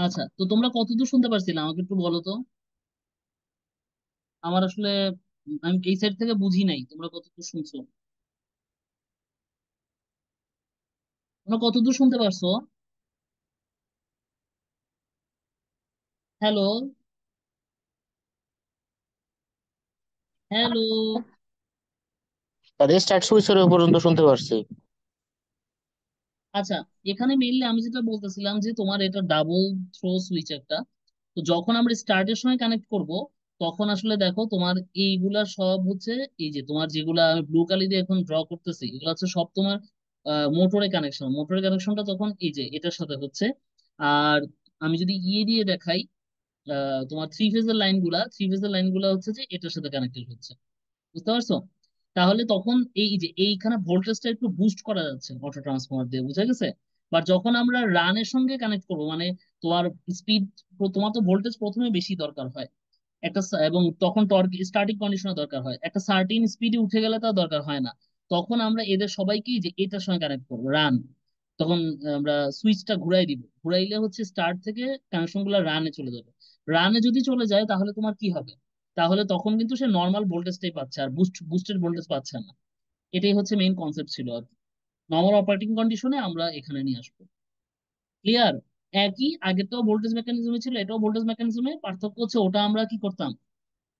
আচ্ছা, তো তোমরা কতদূর শুনতে পারছিলে আমাকে একটু বলো তো। আমার আসলে আমি এই সাইড থেকে বুঝি নাই তোমরা কতদূর শুনছো। তোমরা কতদূর শুনতে পারছো? হ্যালো? হ্যালো? রেস্টার্ট সুইচের পর্যন্ত শুনতে পারছি। আচ্ছা, এখানে মেইনলি আমি যেটা বলতেছিলাম যে তোমার এটা ডাবল থ্রো সুইচ একটা। তো যখন আমরা স্টার্টের সময় কানেক্ট করব, তখন আসলে দেখো তোমার এইগুলা সব হচ্ছে, এই যে তোমার যেগুলা আমি ব্লু কালি দিয়ে এখন ড্র করতেছি, এগুলো হচ্ছে সব তোমার মোটরের কানেকশন। মোটরের কানেকশনটা তখন এই যে এটার সাথে হচ্ছে। আর আমি যদি ইয়ে দিয়ে দেখাই, তোমার থ্রি ফেজের লাইন গুলা হচ্ছে যে এটার সাথে কানেক্টেড হচ্ছে। বুঝতে পারছো? তাহলে তখন এই যে এইখানে ভোল্টেজটা একটু বুস্ট করা যাচ্ছে অটো ট্রান্সফরমার দিয়ে, বুঝা গেছে? বাট যখন আমরা রানের সঙ্গে কানেক্ট করবো, মানে তোমার স্পিড, তোমার তো ভোল্টেজ প্রথমে বেশি দরকার হয় এবং তখন টর্ক স্টার্টিং কন্ডিশনে দরকার হয়, একটা সার্টিন স্পিডে উঠে গেলে তা দরকার হয় না। তখন আমরা এদের সবাইকেই যে এটার সঙ্গে কানেক্ট করবো, রান। তখন আমরা সুইচটা ঘুরাই দিব, ঘুরাইলে হচ্ছে স্টার্ট থেকে কানেকশন গুলো রানে চলে যাবে। রানে যদি চলে যায় তাহলে তোমার কি হবে? তাহলে তখন কিন্তু সে নর্মাল ভোল্টেজটাই পাচ্ছে, আর বুস্টেড ভোল্টেজ পাচ্ছে না। এটাই হচ্ছে মেইন কনসেপ্ট ছিল আর কি। নর্মাল অপারেটিং কন্ডিশনে আমরা এখানে নিয়ে আসবো। ক্লিয়ার? একই, আগেরটাও ভোল্টেজ মেকানিজমে ছিল, এটাও ভোল্টেজ মেকানিজমে। পার্থক্য হচ্ছে ওটা আমরা কি করতাম,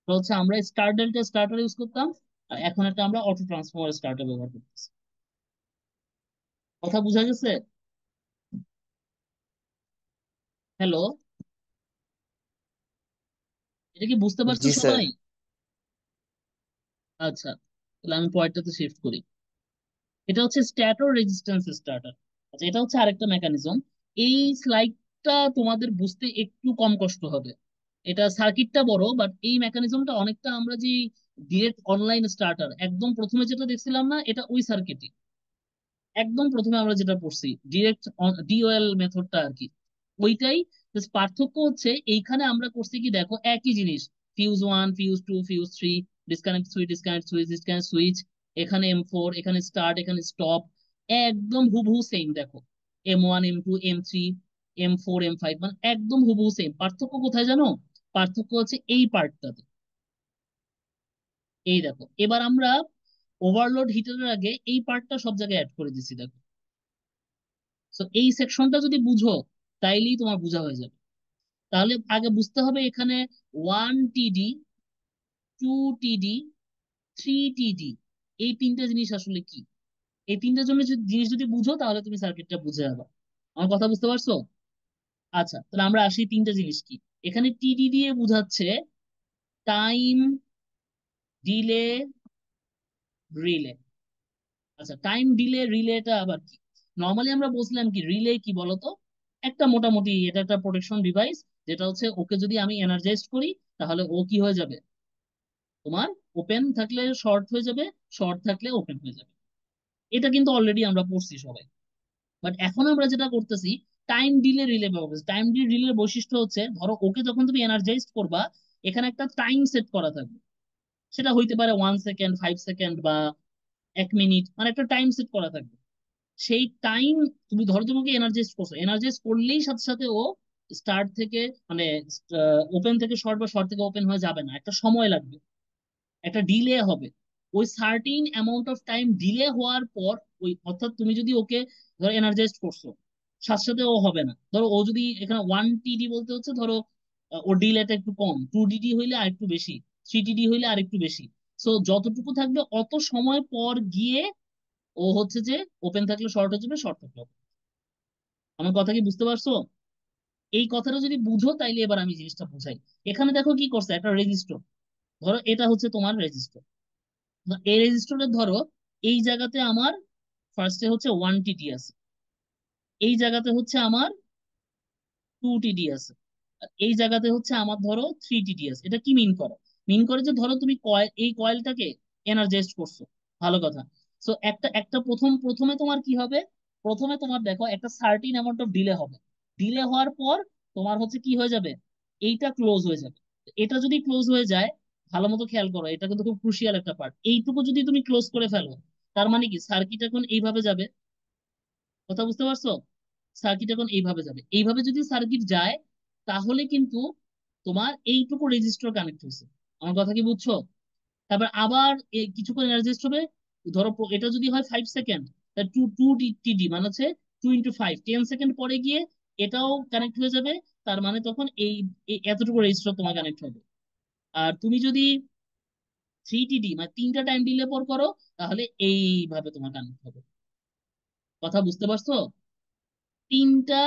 তো হচ্ছে আমরা স্টার ডেল্টা স্টার্টার ইউজ করতাম, আর এখন একটা আমরা অটো ট্রান্সফরমার স্টার্টার ব্যবহার করতেছি। কথা বোঝা গেছে? হ্যালো? এটা কি বুঝতে পারছো জি স্যার। সবাই? আচ্ছা, তাহলে আমি পয়েন্টটাতে শিফট করি। এটা হচ্ছে স্ট্যাটর রেজিস্ট্যান্স স্টার্টার। আচ্ছা, এটা হচ্ছে আরেকটা মেকানিজম। এই স্লাইডটা তোমাদের বুঝতে একটু কম কষ্ট হবে। এটা সার্কিটটা বড়, বাট এই মেকানিজমটা অনেকটা আমরা যে ডিরেক্ট অনলাইন স্টার্টার একদম প্রথমে যেটা দেখছিলাম না, এটা ওই সার্কিটই। একদম প্রথমে আমরা যেটা পড়ছি ডিরেক্ট ডিওএল মেথডটা আর কি, ওইটাই। Just পার্থক্য হচ্ছে এইখানে আমরা করছি কি, দেখো একই জিনিস। Fuse one, fuse two, fuse three, disconnect switch, disconnect switch, disconnect switch. এখানে M4, এখানে স্টার্ট, এখানে স্টপ। একদম হুবহু সেম দেখো। M1, M2, M3, M4, M5, মানে একদম হুবহু সেম। পার্থক্য কোথায় জানো? পার্থক্য হচ্ছে এই পার্টটাতে। এই দেখো, এবার আমরা ওভারলোড হিটারের আগে এই পার্টটা সব জায়গায় অ্যাড করে দিছি দেখো। তো এই সেকশনটা যদি বুঝো, তাইলেই তোমার বোঝা হয়ে যাবে। তাহলে আগে বুঝতে হবে এখানে 1 TD, 2 TD, 3 TD, এই তিনটা জিনিস আসলে কি। এই তিনটা জিনিস যদি বুঝো তাহলে তুমি সার্কিটটা বুঝে যাবে। আমার কথা বুঝতে পারছো? আচ্ছা, তাহলে আমরা আসি তিনটা জিনিস কি। এখানে টিডি দিয়ে বোঝাচ্ছে টাইম ডিলে রিলে। আচ্ছা, টাইম ডিলে রিলেটা আবার কি? নর্মালি আমরা বলছিলাম কি রিলে কি বলতো, একটা মোটামুটি এটা একটা প্রোটেকশন ডিভাইস, যেটা হচ্ছে ওকে যদি আমি এনার্জাইজ করি, তাহলে ও কি হয়ে যাবে, তোমার ওপেন থাকলে শর্ট হয়ে যাবে, শর্ট থাকলে ওপেন হয়ে যাবে। এটা কিন্তু অলরেডি আমরা পড়ছি সবাই। বাট এখন আমরা যেটা করতেছি, টাইম ডিলে রিলে ব্যবহার করছি। টাইম ডিলে রিলের বৈশিষ্ট্য হচ্ছে, ধরো ওকে যখন তুমি এনার্জাইজ করবা, এখানে একটা টাইম সেট করা থাকবে। সেটা হইতে পারে 1 সেকেন্ড, 5 সেকেন্ড, বা 1 মিনিট, মানে একটা টাইম সেট করা থাকবে। সেই টাইম, তুমি ধরো তোমাকে এনার্জাইজ করছো, এনার্জাইজ করলেই সাথে সাথে ও স্টার্ট থেকে, মানে ওপেন থেকে শর্ট বা শর্ট থেকে ওপেন হয়ে যাবে না, একটা সময় লাগবে, একটা ডিলে হবে। ওই sardine amount of time delay হওয়ার পর, ওই অর্থাৎ তুমি যদি ওকে ধরো এনার্জাইজ করছো, সাথে সাথে ও হবে না। ধরো ও যদি এখানে 1 TD বলতে হচ্ছে, ধরো ওর ডিলেটা একটু কম, 2 TD হইলে আর একটু বেশি, 3 TD হইলে আর একটু বেশি। সো যতটুকু থাকবে অত সময় পর গিয়ে ও হচ্ছে যে ওপেন থাকলে শর্ট হয়ে যাবে, শর্ট থাকলে open। আমার কথা কি বুঝতে পারছো? এই কথাটা যদি বুঝো তাইলে এবার আমি জিনিসটা বুঝাই। এখানে দেখো কি করছে, একটা রেজিস্টর। ধরো এটা হচ্ছে তোমার রেজিস্টর। এই রেজিস্টরে ধরো এই জায়গাতে আমার ফার্স্টে হচ্ছে 1 TD আছে, এই জায়গাতে হচ্ছে আমার 2 TD আছে, আর এই জায়গাতে হচ্ছে আমার ধরো 3 TD আছে। এটা কি মিন করে? মিন করে যে ধরো তুমি এই কয়েলটাকে এনার্জাইজ করছো, ভালো কথা। সো একটা একটা প্রথমে তোমার কি হবে, প্রথমে তোমার দেখো একটা সার্টিন অ্যামাউন্ট অফ ডিলে হবে। ডিলে হওয়ার পর তোমার হচ্ছে কি হয়ে যাবে, এইটা ক্লোজ হয়ে যাবে। এটা যদি ক্লোজ হয়ে যায়, ভালো মতো খেয়াল করো, এটা কিন্তু খুব ক্রুশিয়াল একটা পার্ট। এইটুকু যদি তুমি ক্লোজ করে ফেলো, তার মানে কি সার্কিট এখন এইভাবে যাবে। কথা বুঝতে পারছো? সার্কিট এখন এইভাবে যাবে। এইভাবে যদি সার্কিট যায়, তাহলে কিন্তু তোমার এইটুকু রেজিস্টার কানেক্ট হয়েছে। আমার কথা কি বুঝছো? তারপর আবার কিছুক্ষণ অ্যাডজাস্ট হবে। ধরো এটা যদি হয় 5 সেকেন্ড, টু টু টিডি মানে হচ্ছে 2 × 5, 10 সেকেন্ড পরে গিয়ে এটাও কানেক্ট হয়ে যাবে। তার মানে তখন এতটুকু রেজিস্টার তোমার কানেক্ট হবে। আর তুমি যদি 3 টিডি মানে 3টা টাইম ডিলে পর করো, তাহলে এইভাবে তোমার কানেক্ট হবে। কথা বুঝতে পারছো? 3টা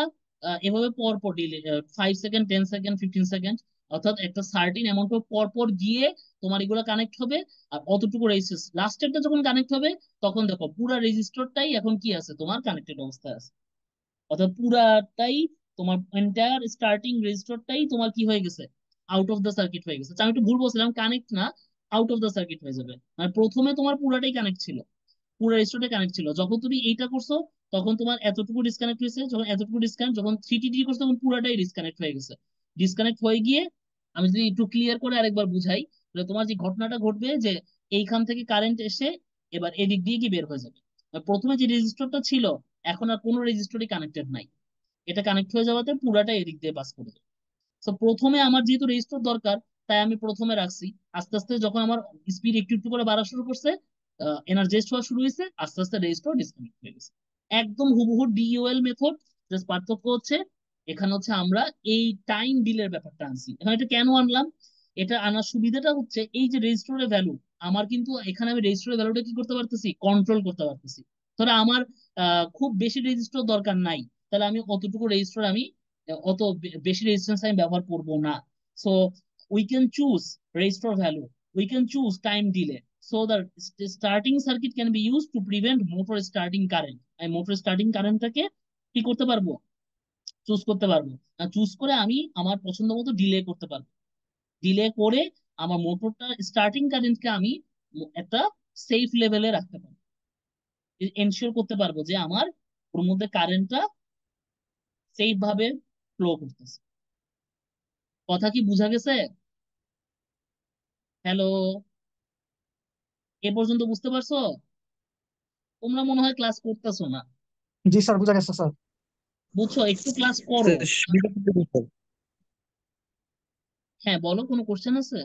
এভাবে পর পর ডিলে, 5 সেকেন্ড, 10 সেকেন্ড, 15 সেকেন্ড, অর্থাৎ একটা সার্টিন অ্যামাউন্ট পর পর গিয়ে তোমার এগুলো কানেক্ট হবে। আর অতটুকু রেজিস্টার লাস্টেরটা যখন কানেক্ট হবে, তখন দেখো পুরো রেজিস্টারটাই এখন কি আছে, তোমার কানেক্টেড অবস্থায় আছে। অর্থাৎ পুরাটাই তোমার এন্টায়ার স্টার্টিং রেজিস্টারটাই তোমার কি হয়ে গেছে, আউট অফ দ্য সার্কিট হয়ে গেছে। আচ্ছা, আমি একটু ভুল বলছিলাম, কানেক্ট না, আউট অফ দ্য সার্কিট হয়ে যাবে। মানে প্রথমে তোমার পুরাটাই কানেক্ট ছিল, পুরো রেজিস্টারটা কানেক্ট ছিল। যখন তুমি এইটা করছো, তখন তোমার এতটুকু ডিসকানেক্ট হয়েছে। যখন এতটুকু ডিসকানেক্ট, যখন 3টি করছো, তখন পুরাটাই ডিসকানেক্ট হয়ে গেছে। ডিসকানেক্ট হয়ে গিয়ে আমি যদি একটু ক্লিয়ার করে আরেকবার বুঝাই, তাহলে তোমার যে ঘটনাটা ঘটবে যে এইখান থেকে কারেন্ট এসে এবার এদিক দিয়ে কি বের হয়ে যাবে। আর প্রথমে যে রেজিস্টারটা ছিল, এখন আর কোনো রেজিস্টারই কানেক্টেড নাই। এটা কানেক্ট হয়ে যাওয়াতে পুরাটা এদিক দিয়ে পাস করে যাবে। তো প্রথমে আমার যেহেতু রেজিস্টার দরকার, তাই আমি প্রথমে রাখছি। আস্তে আস্তে যখন আমার স্পিড একটু একটু করে বাড়া শুরু করছে, এনার্জাইজড হওয়া শুরু হয়েছে, আস্তে আস্তে রেজিস্টার ডিসকানেক্ট হয়ে গেছে। একদম হুবহু ডিইউএল মেথড। জাস্ট পার্থক্য হচ্ছে এখানে হচ্ছে আমরা এই টাইম ডিলের ব্যাপারটা আনছি। এখানে এটা কেন আনলাম, এটা আনার সুবিধাটা হচ্ছে এই যে রেজিস্টারের ভ্যালু, আমার কিন্তু এখানে আমি রেজিস্টারের ভ্যালুটা কি করতে পারতেছি, কন্ট্রোল করতে পারতেছি। ধরো আমার খুব বেশি রেজিস্টার দরকার নাই, তাহলে আমি অতটুকু রেজিস্টার আমি অত বেশি রেজিস্ট্যান্স আমি ব্যবহার করব না। So we can choose register value, we can choose time delay, so the starting circuit can be use to prevent motor starting current. আমি মোটর স্টার্টিং কারেন্টটাকে কি করতে পারবো, চুজ করতে পারবো। আর চুজ করে আমি আমার পছন্দ মতো ডিলে করতে পারবো। ডিলে করে আমার মোটরটা স্টার্টিং কারেন্টকে আমি একটা সেফ লেভেলে রাখতে পারবো, এনশিওর করতে পারবো যে আমার ওর মধ্যে কারেন্টটা সেফ ভাবে ফ্লো করতেছে। কথা কি বোঝা গেছে? হ্যালো, এ পর্যন্ত বুঝতে পারছো? তোমরা মনে হয় ক্লাস করতেছো না। জি স্যার, বোঝা গেছে স্যার। বুঝছো, একটু ক্লাস করো। স্যার, সুবিধা কি হবে, স্যার? হ্যাঁ বলো, কোনো কোশ্চেন আছে?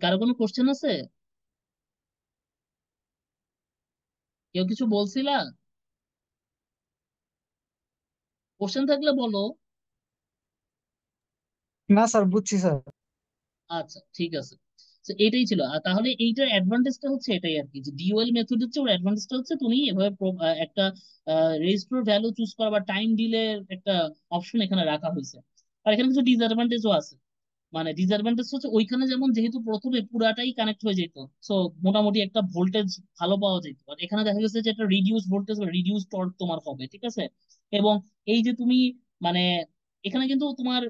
কারো কোনো কোশ্চেন আছে? কেউ কিছু বলছিলা? কোশ্চেন থাকলে বলো। না স্যার, বুঝছি স্যার। আচ্ছা ঠিক আছে। তো এটাই ছিল। আর তাহলে এইটার অ্যাডভান্টেজটা হচ্ছে এটাই আর কি, যে ডিওএল মেথড হচ্ছে ওর অ্যাডভান্টেজটা হচ্ছে তুমি এভাবে একটা রেজিস্টার ভ্যালু চুজ করা বা টাইম ডিলের একটা অপশন এখানে রাখা হয়েছে। আর এখানে কিছু ডিসঅ্যাডভান্টেজও আছে। মানে ডিসঅ্যাডভান্টেজ হচ্ছে ওইখানে যেমন যেহেতু প্রথমে পুরাটাই কানেক্ট হয়ে যেত, সো মোটামুটি একটা ভোল্টেজ ভালো পাওয়া যেত। আর এখানে দেখা গেছে যে একটা রিডিউস ভোল্টেজ বা রিডিউস টর্ক তোমার হবে, ঠিক আছে। এবং এই যে তুমি মানে এখানে কিন্তু তোমার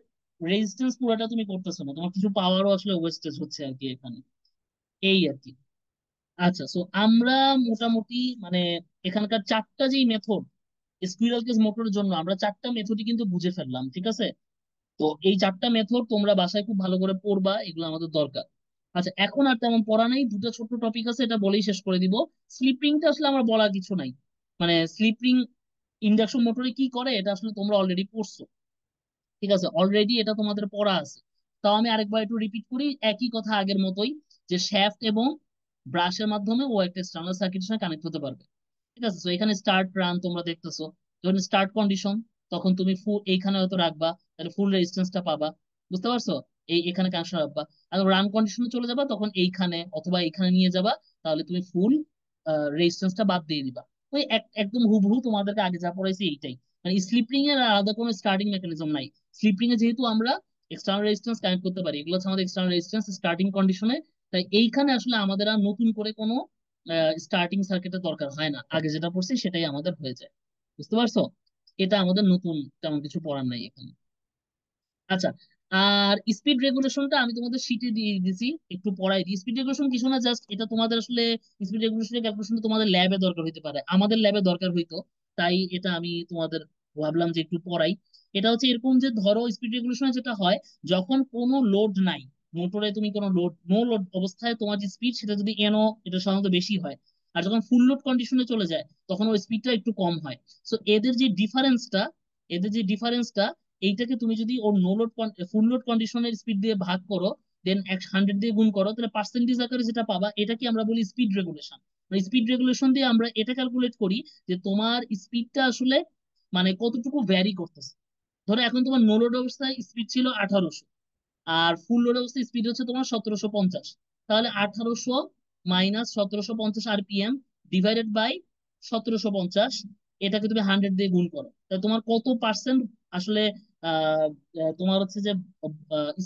রেজিস্ট্যান্স পুরাটা তুমি করতেছো না, তোমার কিছু পাওয়ারও আসলে ওয়েস্টেজ হচ্ছে আর কি এখানে, এই আর কি। আচ্ছা, সো আমরা মোটামুটি মানে এখানকার চারটা যেই মেথড স্কুইরাল কেজ মোটরের জন্য, আমরা চারটা মেথডই কিন্তু বুঝে ফেললাম, ঠিক আছে। তো এই চারটা মেথড তোমরা বাসায় খুব ভালো করে পড়বা, এগুলো আমাদের দরকার। আচ্ছা, এখন আর তেমন পড়া নেই, দুটো ছোট্ট টপিক আছে, এটা বলেই শেষ করে দিব। স্লিপ রিংটা আসলে আমার বলার কিছু নাই। মানে স্লিপ রিং ইন্ডাকশন মোটরে কি করে এটা আসলে তোমরা অলরেডি পড়ছো, ঠিক আছে, অলরেডি এটা তোমাদের পড়া আছে। তাও আমি আরেকবার একটু রিপিট করি, একই কথা আগের মতোই, যে শ্যাফট এবং ব্রাশের মাধ্যমে ও একটা এক্সটার্নাল সার্কিটের সঙ্গে কানেক্ট হতে পারবে। ঠিক আছে, তো এখানে স্টার্ট রান তোমরা দেখতেছো, যখন স্টার্ট কন্ডিশন, তখন তুমি ফুল এইখানে হয়তো রাখবা, তাহলে ফুল রেজিস্ট্যান্সটা পাবা। বুঝতে পারছো? এখানে কানেকশন রাখবা। আর রান কন্ডিশনে চলে যাবা, তখন এইখানে অথবা এইখানে নিয়ে যাবা, তাহলে তুমি ফুল রেজিস্ট্যান্সটা বাদ দিয়ে দিবা। ওই একদম হুবহু তোমাদেরকে আগে যা পড়াইছি এইটাই। মানে স্লিপ রিং এর আলাদা কোনো স্টার্টিং মেকানিজম নাই। স্লিপ রিং এ যেহেতু আমরা এক্সটার্নাল রেজিস্ট্যান্স কানেক্ট করতে পারি, এগুলো হচ্ছে আমাদের এক্সটার্নাল রেজিস্ট্যান্স স্টার্টিং কন্ডিশনে। তাই এইখানে আসলে আমাদের আর নতুন করে কোনো স্টার্টিং সার্কিটের দরকার হয় না, আগে যেটা পড়ছি সেটাই আমাদের হয়ে যায়। বুঝতে পারছো? এটা আমাদের নতুন তেমন কিছু পড়ার নাই এখানে। আচ্ছা, আর স্পিড রেগুলেশনটা আমি তোমাদের শিটে দিয়ে দিয়েছি, একটু পড়াই দিই। স্পিড রেগুলেশন কিছু না, জাস্ট এটা তোমাদের আসলে স্পিড রেগুলেশনের ক্যালকুলেশন তোমাদের ল্যাবে দরকার হইতে পারে, আমাদের ল্যাবে দরকার হইতো। তাই এটা আমি তোমাদের ভাবলাম যে একটু পড়াই। এটা হচ্ছে এরকম যে ধরো স্পিড রেগুলেশনে যেটা হয়, যখন কোনো লোড নাই মোটরে, তুমি কোনো লোড নো লোড অবস্থায় তোমার যে স্পিড সেটা যদি এনো, এটা সাধারণত বেশি হয়। আর যখন ফুল লোড কন্ডিশনে চলে যায় তখন ওই স্পিডটা একটু কম হয়। সো এদের যে ডিফারেন্সটা এইটাকে তুমি যদি ওর নো লোড ফুল লোড কন্ডিশনের স্পিড দিয়ে ভাগ করো, দেন 100 দিয়ে গুণ করো, তাহলে পার্সেন্টেজ আকারে যেটা পাবা এটাকে আমরা বলি স্পিড রেগুলেশন। স্পিড রেগুলেশন দিয়ে আমরা এটা ক্যালকুলেট করি যে তোমার স্পিডটা আসলে মানে কতটুকু ভ্যারি করতেছে। ধরো এখন তোমার নো লোড অবস্থায় স্পিড ছিল 1800, আর ফুল লোড অবস্থায় স্পিড হচ্ছে তোমার 1750। তাহলে 1800 মাইনাস 1750 আরপিএম ডিভাইডেড বাই 1750, এটাকে তুমি 100 দিয়ে গুণ করো, তাহলে তোমার কত পার্সেন্ট আসলে আহ তোমার হচ্ছে যে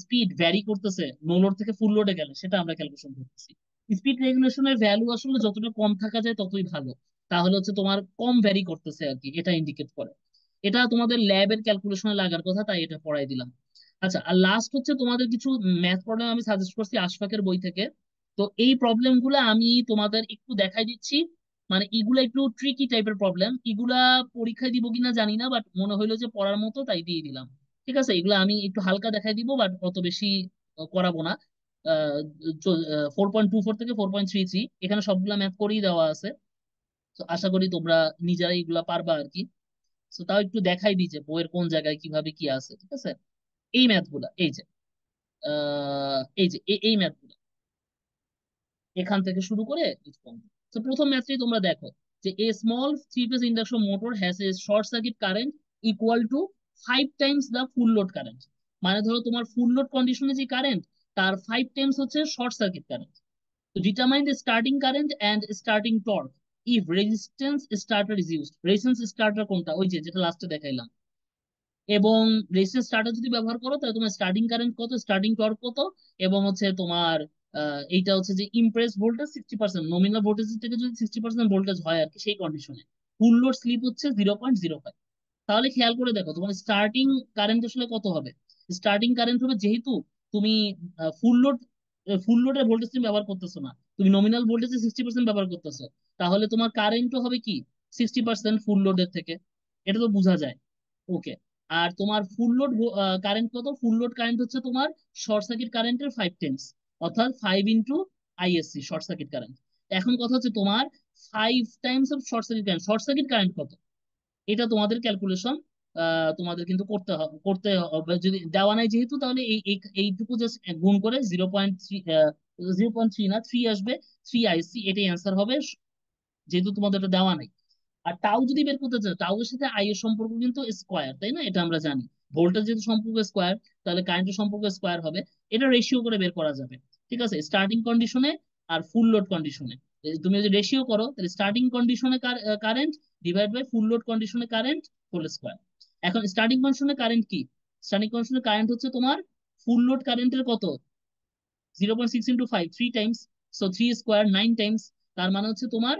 স্পিড ভ্যারি করতেছে নো লোড থেকে ফুল লোডে গেলে, সেটা আমরা ক্যালকুলেশন করতেছি। স্পিড রেগুলেশনের ভ্যালু আসলে যতটা কম থাকা যায় ততই ভালো, তাহলে হচ্ছে তোমার কম ভ্যারি করতেছে আর কি, এটা ইন্ডিকেট করে। এটা তোমাদের ল্যাবের ক্যালকুলেশনে লাগার কথা, তাই এটা পড়াই দিলাম। আচ্ছা, আর লাস্ট হচ্ছে তোমাদের কিছু ম্যাথ প্রবলেম আমি সাজেস্ট করছি আশফাকের বই থেকে। তো এই প্রবলেম গুলো আমি তোমাদের একটু দেখাই দিচ্ছি। মানে এগুলা একটু ট্রিকি টাইপের প্রবলেম, এগুলা পরীক্ষায় দিব কিনা জানি না, বাট মনে হইলো যে পড়ার মতো তাই দিয়ে দিলাম। ঠিক আছে, এগুলো আমি একটু হালকা দেখাই দিব, বাট অত বেশি করাবো না। 4.24 থেকে 4.33 এখানে সবগুলা ম্যাথ করেই দেওয়া আছে। তো আশা করি তোমরা নিজেরাই এগুলা পারবা আর কি। তো তাও একটু দেখাই দিই যে বইয়ের কোন জায়গায় কিভাবে কি আছে। ঠিক আছে, এই ম্যাথ গুলা এই যে এই যে এই ম্যাথ গুলো এখান থেকে শুরু করে এই পর্যন্ত। তো প্রথম ম্যাথটাই তোমরা দেখো যে a small three phase induction motor has a short circuit current equal to 5 times the full load current. মানে ধরো তোমার ফুল লোড কন্ডিশনে যে কারেন্ট তার 5 টাইমস হচ্ছে শর্ট সার্কিট কারেন্ট। তো determine the starting current and starting torque if resistance starter is used. Resistance starter কোনটা, ওই যে যেটা লাস্টে দেখাইলাম। এবং রেজিস্ট্যান্স স্টার্টার যদি ব্যবহার করো তাহলে তোমার স্টার্টিং কারেন্ট কত, স্টার্টিং টর্ক কত, এবং হচ্ছে তোমার এইটা হচ্ছে যে ইমপ্রেস ভোল্টেজ 60%, নমিনাল ভোল্টেজ থেকে যদি 60% ভোল্টেজ হয় আর কি, সেই কন্ডিশনে ফুল লোড স্লিপ হচ্ছে 0.05। তাহলে খেয়াল করে দেখো তোমার স্টার্টিং কারেন্ট আসলে কত হবে। স্টার্টিং কারেন্ট হবে, যেহেতু তুমি ফুল লোড ফুল লোডের ভোল্টেজ তুমি ব্যবহার করতেছো না, তুমি নমিনাল ভোল্টেজে 60% ব্যবহার করতেছো, তাহলে তোমার কারেন্টও হবে কি 60% ফুল লোডের থেকে। এটা তো বোঝা যায়। ওকে। আর তোমার ফুল লোড কারেন্ট কত, ফুল লোড কারেন্ট হচ্ছে তোমার শর্ট সার্কিট কারেন্টের 5 টাইমস, অর্থাৎ 5 into ISC short circuit current. এখন কথা হচ্ছে তোমার 5 Times of short circuit current কত, এটা তোমাদের ক্যালকুলেশন তোমাদের কিন্তু করতে হবে। যদি দেওয়া নাই যেহেতু, তাহলে এইটুকু জাস্ট গুণ করে 0.3, 0.3 না 3 আসবে, 3 আইএসসি, এটাই অ্যান্সার হবে, যেহেতু তোমাদের এটা দেওয়া নাই। আর টাউ যদি বের করতে চাও, টাউ এর সাথে আই এর সম্পর্ক কিন্তু স্কোয়ার, তাই না, এটা আমরা জানি। ভোল্টেজ যেহেতু সম্পর্ক স্কোয়ার, তাহলে কারেন্টের সম্পর্ক স্কোয়ার হবে। এটা রেশিও করে বের করা যাবে। ঠিক আছে, স্টার্টিং কন্ডিশনে আর ফুল লোড কন্ডিশনে তুমি যদি রেশিও করো, তাহলে স্টার্টিং কন্ডিশনে current divide by full load কন্ডিশনে কারেন্ট হোল স্কোয়ার। এখন স্টার্টিং কন্ডিশনে কারেন্ট কি, স্টার্টিং কন্ডিশনে কারেন্ট হচ্ছে তোমার ফুল লোড কারেন্টের কত, 0.6 into 5, 3 times. So 3 square 9 times. তার মানে হচ্ছে তোমার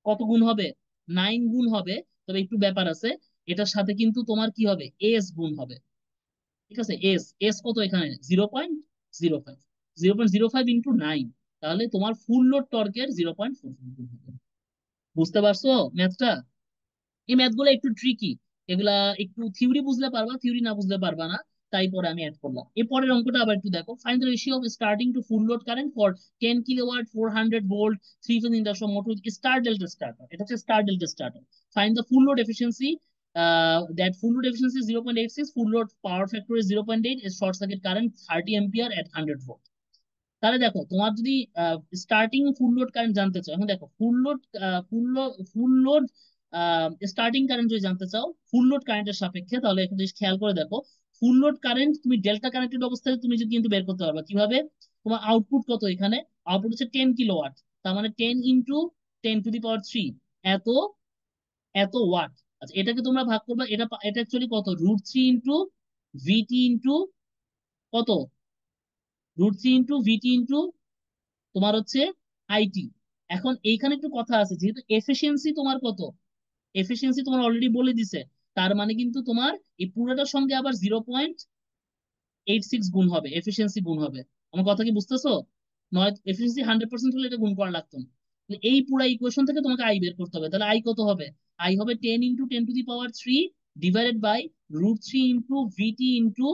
কত গুণ হবে, 9 গুণ হবে। তবে একটু ব্যাপার আছে, এটার সাথে কিন্তু তোমার কি হবে, এস গুণ হবে। ঠিক আছে, এস এস কত এখানে 0.05, 0.05 ইন্টু 9, তাহলে তোমার ফুল লোড টর্কের 0.4 গুণ হবে। বুঝতে পারছো ম্যাথটা? এই ম্যাথ গুলো একটু ট্রিকি, এগুলা একটু থিওরি বুঝলে পারবা, থিওরি না বুঝলে পারবা না, তাই পরে আমি অ্যাড করলাম। এই পরের অঙ্কটা আবার একটু দেখো, find the ratio of starting two full load current for 10 kilowatt 400 volt three phase induction motor star delta starter. এটা হচ্ছে star delta starter. Find the full load efficiency, that full load efficiency is 0.86, full load power factor is 0.8, is short circuit current 30 ampere at 100 volt। তাহলে দেখো তোমার যদি starting ফুল load current জানতে চাও, এখন দেখো ফুল লোড স্টার্টিং কারেন্ট যদি জানতে চাও ফুল লোড কারেন্টের সাপেক্ষে, তাহলে একটা জিনিস খেয়াল করে দেখো, ফুল লোড কারেন্ট তুমি ডেল্টা কানেক্টেড অবস্থায় তুমি যদি কিন্তু বের করতে পারবা কিভাবে। তোমার আউটপুট কত এখানে, আউটপুট হচ্ছে 10 কিলোওয়াট, তার মানে 10 ইন্টু 10 টু দি পাওয়ার 3, এত এত ওয়াট। আচ্ছা, এটাকে তোমরা ভাগ করবা, এটা অ্যাকচুয়ালি কত, √3 ইন্টু ভিটি ইন্টু কত, √3 ইন্টু ভিটি ইন্টু তোমার হচ্ছে আইটি। এখন এইখানে একটু কথা আছে, যেহেতু এফিসিয়েন্সি তোমার কত, এফিসিয়েন্সি তোমার অলরেডি বলে দিছে, তার মানে কিন্তু তোমার এই পুরোটার সঙ্গে আবার 0.86 গুণ হবে, এফিসিয়েন্সি গুণ হবে। আমার কথা কি বুঝতেছো? নয়, এফিসিয়েন্সি 100% হলে এটা গুণ করা লাগতো না। তাহলে এই পুরো ইকুয়েশন থেকে তোমাকে আই বের করতে হবে, তাহলে আই কত হবে, আই হবে 10 into 10 to the power 3 divided by √3 into VT into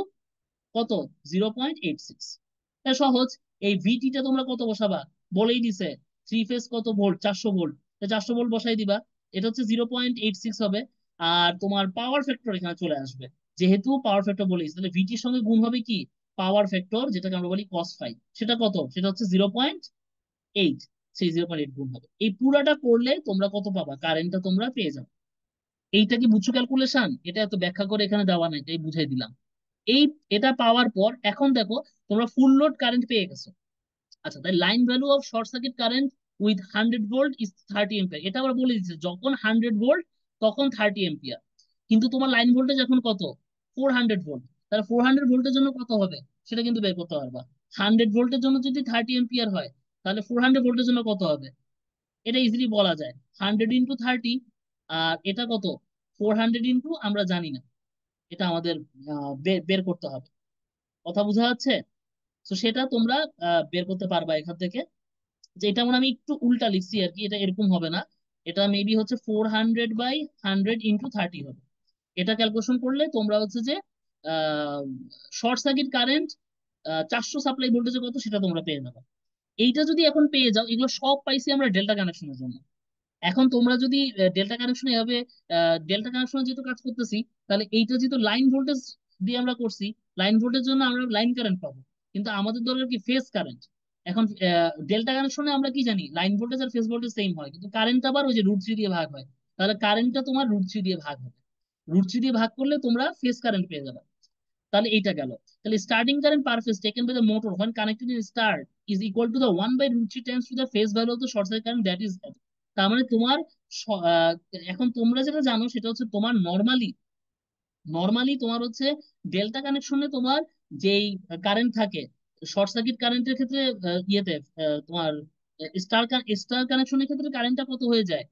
কত, 0.86। সহজ। এই ভিটিটা তোমরা কত বসাবা, বলেই দিছে থ্রি ফেজ কত ভোল্ট, 400 ভোল্ট, 400 ভোল্ট বসাই দিবা। এটা হচ্ছে 0.86 হবে। আর তোমার পাওয়ার ফ্যাক্টর এখানে চলে আসবে। যেহেতু পাওয়ার ফ্যাক্টর বলেছি, তাহলে ভিটির সঙ্গে গুণ হবে কি, পাওয়ার ফ্যাক্টর, যেটাকে আমরা বলি cos 5। সেটা কত, সেটা হচ্ছে 0.8। সেই 0.8 গুণ হবে। এই পুরাটা করলে তোমরা কত পাবা, কারেন্টটা তোমরা পেয়ে যাবে। এইটা কি বুঝছো ক্যালকুলেশন? এটা এত ব্যাখ্যা করে এখানে দেওয়া নাই, তাই বুঝাই দিলাম। এই এটা পাওয়ার পর এখন দেখো, তোমরা ফুল লোড কারেন্ট পেয়ে গেছো। আচ্ছা, তাই line value of short circuit current with 100 volt is 30 ampere. এটা আবার বলে দিচ্ছে, যখন 100 ভোল্ট তখন 30 এম্পিয়ার। কিন্তু তোমার লাইন ভোল্টেজ এখন কত, 400 ভোল্ট। তাহলে 400 ভোল্টের জন্য কত হবে, সেটা কিন্তু বের করতে পারবা। 100 ভোল্টের জন্য যদি 30 এম্পিয়ার হয়, তাহলে 400 ভোল্টের জন্য কত হবে, এটা ইজিলি বলা যায়। 100 × 30। আর এটা কত, 400 আমরা জানি না। এটা আমাদের বের বের করতে হবে। কথা বোঝা যাচ্ছে? তো সেটা তোমরা বের করতে পারবা এখান থেকে। যে এটা মানে আমি একটু উল্টা লিখছি আর কি, এটা এরকম হবে না। এটা মেবি হচ্ছে 400/100 × 30 হবে। এটা ক্যালকুলেশন করলে তোমরা হচ্ছে যে শর্ট সার্কিট কারেন্ট 400 সাপ্লাই ভোল্টেজে কত, সেটা তোমরা পেয়ে যাবে। এইটা যদি এখন পেয়ে যাও, এগুলো সব পাইছি আমরা ডেল্টা কানেকশনের জন্য। এখন তোমরা যদি ডেল্টা কানেকশন এভাবে, ডেল্টা কানেকশনে যেহেতু কাজ করতেছি, তাহলে এইটা যেহেতু লাইন ভোল্টেজ দিয়ে আমরা করছি, লাইন ভোল্টেজ জন্য আমরা লাইন কারেন্ট পাবো। কিন্তু আমাদের দরকার কি, ফেজ কারেন্ট। এখন ডেল্টা কানেকশনে আমরা কি জানি, লাইন ভোল্টেজ আর ফেজ ভোল্টেজ সেম হয়, কিন্তু কারেন্ট আবার ওই যে √3 দিয়ে ভাগ হয়। তাহলে কারেন্টটা তোমার √3 দিয়ে ভাগ হবে। √3 দিয়ে ভাগ করলে তোমরা ফেজ কারেন্ট পেয়ে যাবে। তাহলে এইটা গেল। তাহলে starting current per phase taken by the motor when connected in start is equal to the 1/√3 times to the phase value of the short circuit current that is. তার মানে তোমার স- আহ, এখন তোমরা যেটা জানো সেটা হচ্ছে, তোমার নর্মালি নর্মালি তোমার হচ্ছে ডেল্টা কানেকশনে তোমার যেই কারেন্ট থাকে, শর্ট সার্কিট কারেন্টের ক্ষেত্রে ইয়েতে তোমার স্টার স্টার কানেকশনের ক্ষেত্রে কারেন্টটা কত হয়ে যায়,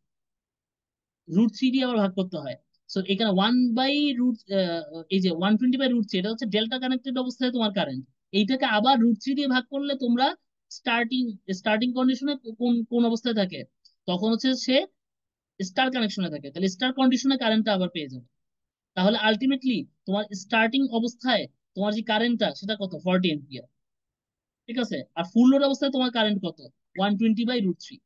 √3 দিয়ে আবার ভাগ করতে হয়। সো এখানে 1/√, এই যে 120/√3, এটা হচ্ছে ডেল্টা কানেক্টেড অবস্থায় তোমার কারেন্ট। এইটাকে আবার √3 দিয়ে ভাগ করলে তোমরা স্টার্টিং স্টার্টিং কন্ডিশনে কোন কোন অবস্থায় থাকে, তখন হচ্ছে সে স্টার কানেকশনে থাকে। তাহলে স্টার কন্ডিশনে কারেন্টটা আবার পেয়ে যাবে। তাহলে আলটিমেটলি তোমার স্টার্টিং অবস্থায় তোমার যে কারেন্টটা, সেটা কত, 40 এম্পিয়ার। ঠিক আছে? আর ফুল লোড অবস্থায় তোমার কারেন্ট কত, 120/√3।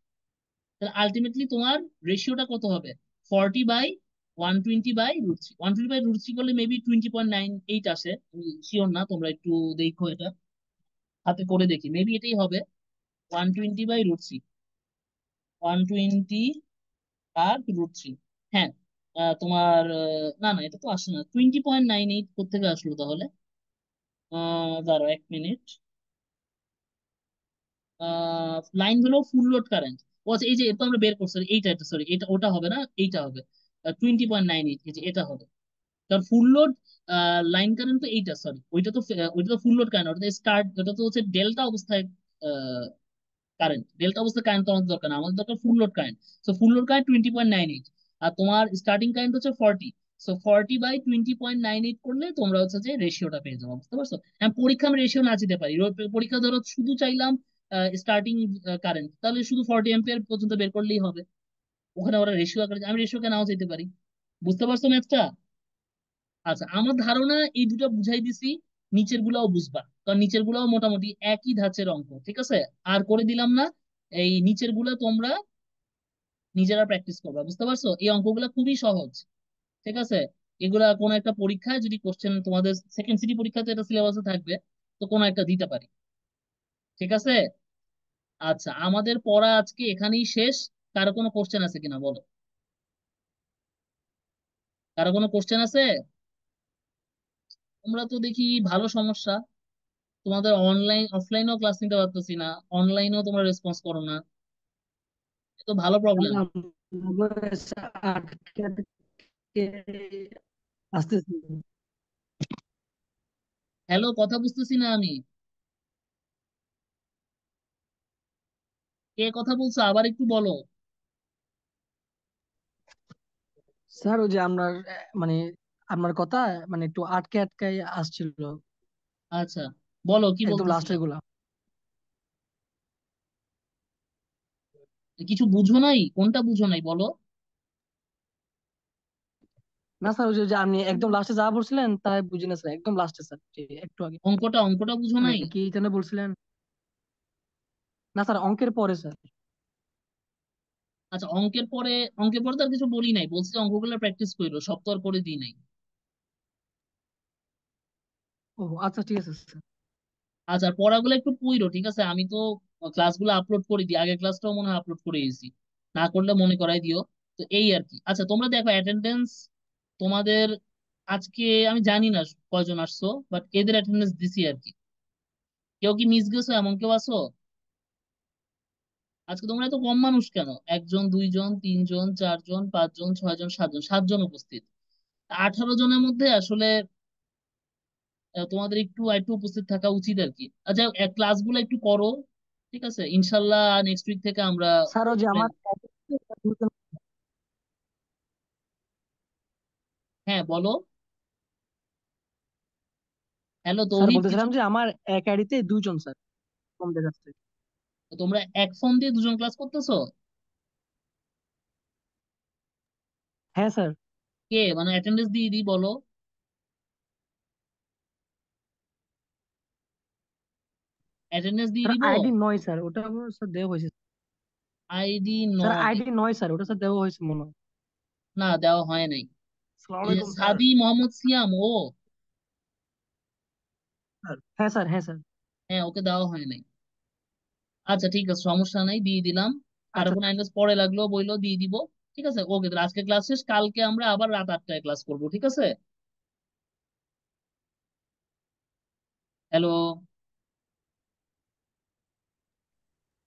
তাহলে আলটিমেটলি তোমার রেশিওটা কত হবে, 40/120/√3। 120/√3 করলে মেবি 20.98 আসে, আমি শিওর না, তোমরা একটু দেখো এটা, হাতে করে দেখি, মেবি এটাই হবে। 120/√3, 120/√3। হ্যাঁ। তোমার না না, এটা তো আসে না, 20.98 কোথেকে আসলো তাহলে। দাঁড়াও 1 মিনিট। লাইন হলো ফুল লোড কারেন্ট। ও আচ্ছা, এই যে এটা আমরা বের করছি, এইটা, এটা সরি, এটা ওটা হবে না, এইটা হবে 20.98, এই যে এটা হবে। কারণ ফুল লোড লাইন কারেন্ট তো এইটা, সরি, ওইটা তো ফুল লোড কারেন্ট, ওটা স্টার্ট, ওটা তো হচ্ছে ডেল্টা অবস্থায় কারেন্ট। ডেল্টা অবস্থায় কারেন্ট তো আমাদের দরকার না, আমাদের দরকার ফুল load current. So full load current 20.98, আর তোমার স্টার্টিং কারেন্ট হচ্ছে 40। সো 40/20.98 করলে তোমরা হচ্ছে যে রেশিওটা পেয়ে যাবো, বুঝতে পারছো? হ্যাঁ, পরীক্ষা আমি রেশিও না দিতে পারি। পরীক্ষা ধরো শুধু চাইলাম স্টার্টিং কারেন্ট, তাহলে শুধু 40 এম্পিয়ার পর্যন্ত বের করলেই হবে। ওখানে ওরা রেশিও আকারে, আমি রেশিওকে নাও যেতে পারি। বুঝতে পারছো ম্যাথটা? আচ্ছা, আমার ধারণা এই দুটো বুঝাই দিছি, নিচের গুলাও বুঝবা, কারণ নিচের গুলাও মোটামুটি একই ধাঁচের অঙ্ক। ঠিক আছে? আর করে দিলাম না। এই নিচের গুলা তোমরা নিজেরা প্র্যাকটিস করবা, বুঝতে পারছো? এই অঙ্কগুলা খুবই সহজ। ঠিক আছে? এগুলা কোনো একটা পরীক্ষায় যদি কোশ্চেন, তোমাদের সেকেন্ড সিটি পরীক্ষাতে এটা সিলেবাসে থাকবে, তো কোনো একটা দিতে পারি। ঠিক আছে? আচ্ছা, আমাদের পড়া আজকে এখানেই শেষ। কারো কোনো কোশ্চেন আছে কিনা বলো? কারো কোনো কোশ্চেন আছে? তোমরা তো দেখি ভালো সমস্যা, তোমাদের অনলাইন অফলাইনেও ক্লাস নিতে পারতেছি না, অনলাইনেও তোমরা রেসপন্স করো না, এ তো ভালো প্রবলেম। আটকে আটকে আসতেছি। হ্যালো, কথা বুঝতেছি না আমি, কে কথা বলছো, আবার একটু বলো। স্যার ওই যে আমরা মানে আপনার কথা মানে একটু আটকে আটকে আসছিল, আচ্ছা, বলো কি একদম বলতেছিলে। লাস্টের গুলা। কিছু বুঝো নাই, কোনটা বুঝো নাই বলো। না স্যার, ওই যে যে আপনি একদম লাস্টে যা বলছিলেন তাই বুঝি না স্যার, একদম লাস্টে স্যার, যে একটু আগে অঙ্কটা বুঝো মানে নাই। কি যেন বলছিলেন। না স্যার, অঙ্কের পরে স্যার। আচ্ছা, অঙ্কের পরে তো আর কিছু বলি নাই, বলছি যে অঙ্কগুলো প্র্যাকটিস করো, সব তো আর করে দিই নাই। ও আচ্ছা, ঠিক আছে স্যার। আচ্ছা, আর পড়াগুলো একটু পড়ো, ঠিক আছে? আমি তো ক্লাসগুলো আপলোড করে দিই, আগের ক্লাসটাও মনে হয় আপলোড করে দিয়েছি, না করলে মনে করাই দিও। তো এই আর কি। আচ্ছা, তোমরা দেখো অ্যাটেন্ডেন্স তোমাদের আজকে আমি জানি না কয়জন আসছো, বাট এদের অ্যাটেন্ডেন্স দিছি আর কি। কেউ কি মিস গেছো এমন কেউ আছো? আজকে তোমরা এত কম মানুষ কেন? একজন, দুইজন, তিনজন, চারজন, পাঁচজন, ছয়জন, সাতজন, সাতজন উপস্থিত। 18 জনের মধ্যে আসলে তোমাদের একটু একটু উপস্থিত থাকা উচিত আর কি। আচ্ছা, ক্লাসগুলো একটু করো, ঠিক আছে? ইনশাল্লাহ নেক্সট উইক থেকে আমরা স্যার ওই যে আমার হ্যাঁ, বলো। হ্যালো স্যার তৌহিদ, কিছু? বলতেছিলাম যে আমার এক আইডিতে দুইজন স্যার কম দেখাচ্ছে। তোমরা এক ফোন দিয়ে দুজন ক্লাস করতেছো? হ্যাঁ স্যার। কে মানে অ্যাটেন্ডেন্স দিয়ে দিই বলো, অ্যাটেন্ডেন্স দিয়ে স্যার দিব। আইডি নয় স্যার, ওটা আমার স্যার দেওয়া হয়েছে। আইডি স্যার নয়? আইডি নয় স্যার, ওটা স্যার দেওয়া হয়েছে মনে হয়। না, দেওয়া হয় নাই। আসসালামু এই যে আলাইকুম স্যার। সাদি মোহাম্মদ সিয়াম, ও? স্যার হ্যাঁ স্যার, হ্যাঁ স্যার। হ্যাঁ, ওকে দেওয়া হয় নাই। আচ্ছা ঠিক আছে, সমস্যা নাই, দিয়ে দিলাম। কারো আচ্ছা কোনো অ্যাটেন্ডেন্স পরে লাগলো বইলো, দিয়ে দিব। ঠিক আছে, ওকে, তাহলে আজকে ক্লাস শেষ, কালকে আমরা আবার রাত 8টায় ক্লাস করবো, ঠিক আছে? হ্যালো?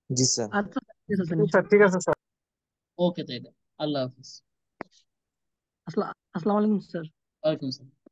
জি স্যার। আচ্ছা, ঠিক আছে জি স্যার, ঠিক আছে স্যার। ওকে, তাইলে আল্লাহ হাফিজ। আসসালামু আলাইকুম স্যার। ওয়ালাইকুম আসসালাম।